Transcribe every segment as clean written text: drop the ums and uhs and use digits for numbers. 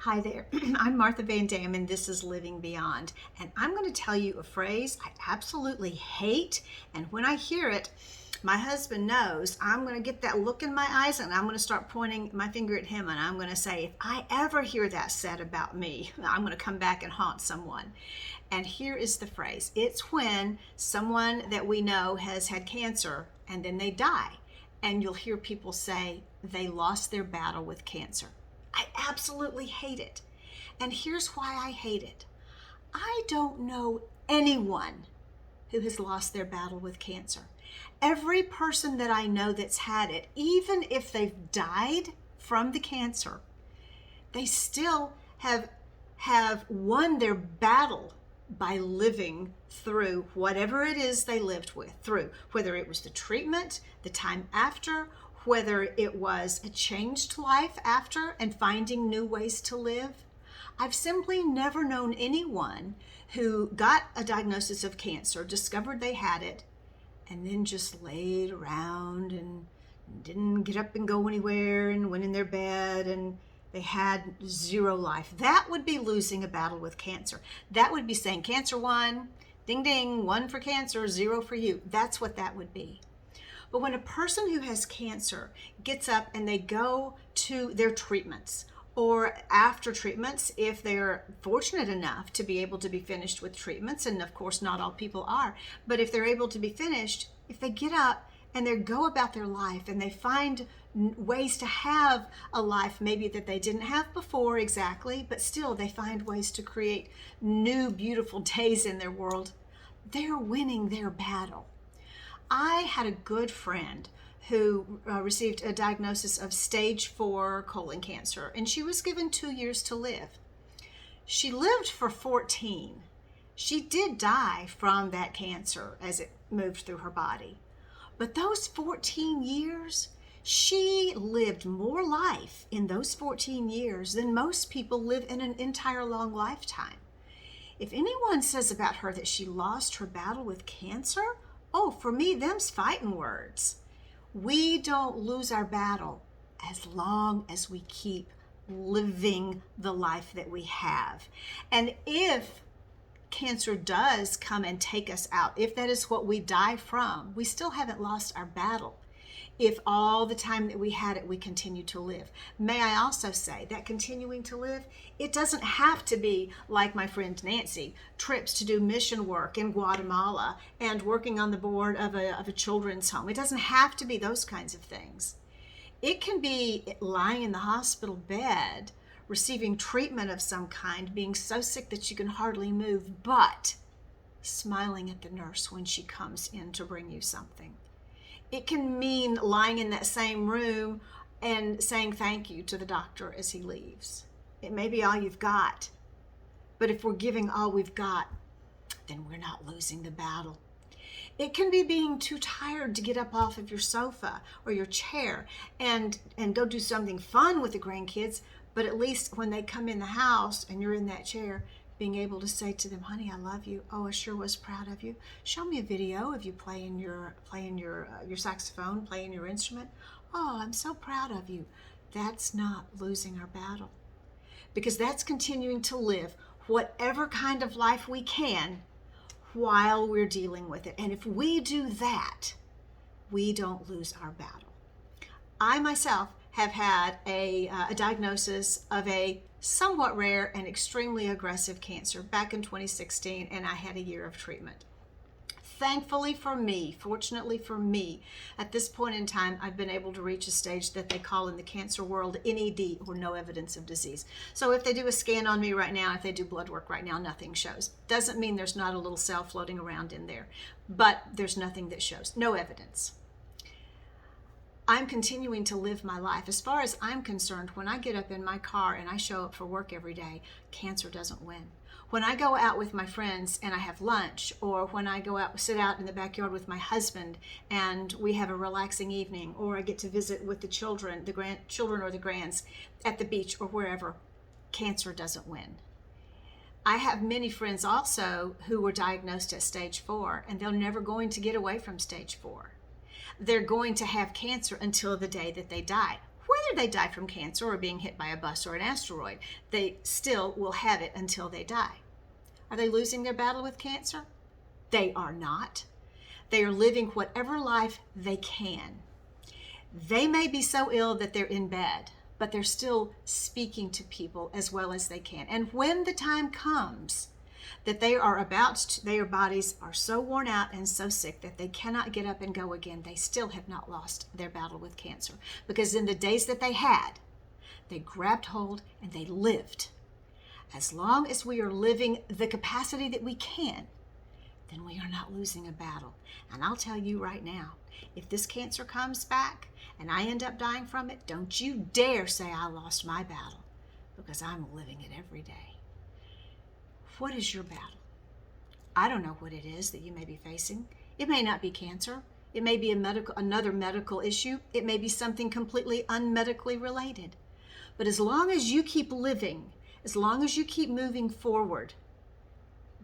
Hi there, I'm Martha Van Dam and this is Living Beyond. And I'm going to tell you a phrase I absolutely hate. And when I hear it, my husband knows I'm going to get that look in my eyes and I'm going to start pointing my finger at him and I'm going to say, if I ever hear that said about me, I'm going to come back and haunt someone. And here is the phrase. It's when someone that we know has had cancer and then they die. And you'll hear people say they lost their battle with cancer. I absolutely hate it. And here's why I hate it. I don't know anyone who has lost their battle with cancer. Every person that I know that's had it, even if they've died from the cancer, they still have won their battle by living through whatever it is they lived through, whether it was the treatment, the time after, whether it was a changed life after and finding new ways to live. I've simply never known anyone who got a diagnosis of cancer, discovered they had it, and then just laid around and didn't get up and go anywhere and went in their bed and they had zero life. That would be losing a battle with cancer. That would be saying cancer won, ding ding, 1 for cancer, 0 for you. That's what that would be. But when a person who has cancer gets up and they go to their treatments, or after treatments, if they're fortunate enough to be able to be finished with treatments, and of course not all people are, but if they're able to be finished, if they get up and they go about their life and they find ways to have a life maybe that they didn't have before exactly, but still they find ways to create new beautiful days in their world, they're winning their battle. I had a good friend who received a diagnosis of stage 4 colon cancer, and she was given 2 years to live. She lived for 14. She did die from that cancer as it moved through her body. But those 14 years, she lived more life in those 14 years than most people live in an entire long lifetime. If anyone says about her that she lost her battle with cancer, oh, for me, them's fighting words. We don't lose our battle as long as we keep living the life that we have. And if cancer does come and take us out, if that is what we die from, we still haven't lost our battle. If all the time that we had it, we continue to live. May I also say that continuing to live, it doesn't have to be like my friend Nancy, trips to do mission work in Guatemala and working on the board of a children's home. It doesn't have to be those kinds of things. It can be lying in the hospital bed, receiving treatment of some kind, being so sick that you can hardly move, but smiling at the nurse when she comes in to bring you something. It can mean lying in that same room and saying thank you to the doctor as he leaves. It may be all you've got, but if we're giving all we've got, then we're not losing the battle. It can be being too tired to get up off of your sofa or your chair and go do something fun with the grandkids, but at least when they come in the house and you're in that chair, being able to say to them, honey, I love you. Oh, I sure was proud of you. Show me a video of you playing your saxophone, playing your instrument. Oh, I'm so proud of you. That's not losing our battle, because that's continuing to live whatever kind of life we can while we're dealing with it. And if we do that, we don't lose our battle. I myself have had a diagnosis of a somewhat rare and extremely aggressive cancer back in 2016, and I had a year of treatment. Thankfully for me, fortunately for me, at this point in time, I've been able to reach a stage that they call in the cancer world NED, or no evidence of disease. So if they do a scan on me right now, if they do blood work right now, nothing shows. Doesn't mean there's not a little cell floating around in there, but there's nothing that shows, no evidence. I'm continuing to live my life. As far as I'm concerned, when I get up in my car and I show up for work every day, cancer doesn't win. When I go out with my friends and I have lunch, or when I go out, sit out in the backyard with my husband and we have a relaxing evening, or I get to visit with the children, the grandchildren or the grands at the beach or wherever, cancer doesn't win. I have many friends also who were diagnosed at stage 4, and they're never going to get away from stage 4. They're going to have cancer until the day that they die. whether they die from cancer or being hit by a bus or an asteroid, they still will have it until they die. Are they losing their battle with cancer? They are not. They are living whatever life they can. They may be so ill that they're in bed, but they're still speaking to people as well as they can. And when the time comes that their bodies are so worn out and so sick that they cannot get up and go again, they still have not lost their battle with cancer. Because in the days that they had, they grabbed hold and they lived. As long as we are living the capacity that we can, then we are not losing a battle. And I'll tell you right now, if this cancer comes back and I end up dying from it, don't you dare say I lost my battle, because I'm living it every day. What is your battle? I don't know what it is that you may be facing. It may not be cancer. It may be another medical issue. It may be something completely unmedically related. But as long as you keep living, as long as you keep moving forward,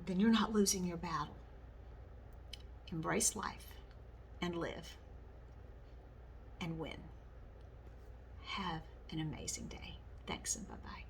then you're not losing your battle. Embrace life and live and win. Have an amazing day. Thanks and bye-bye.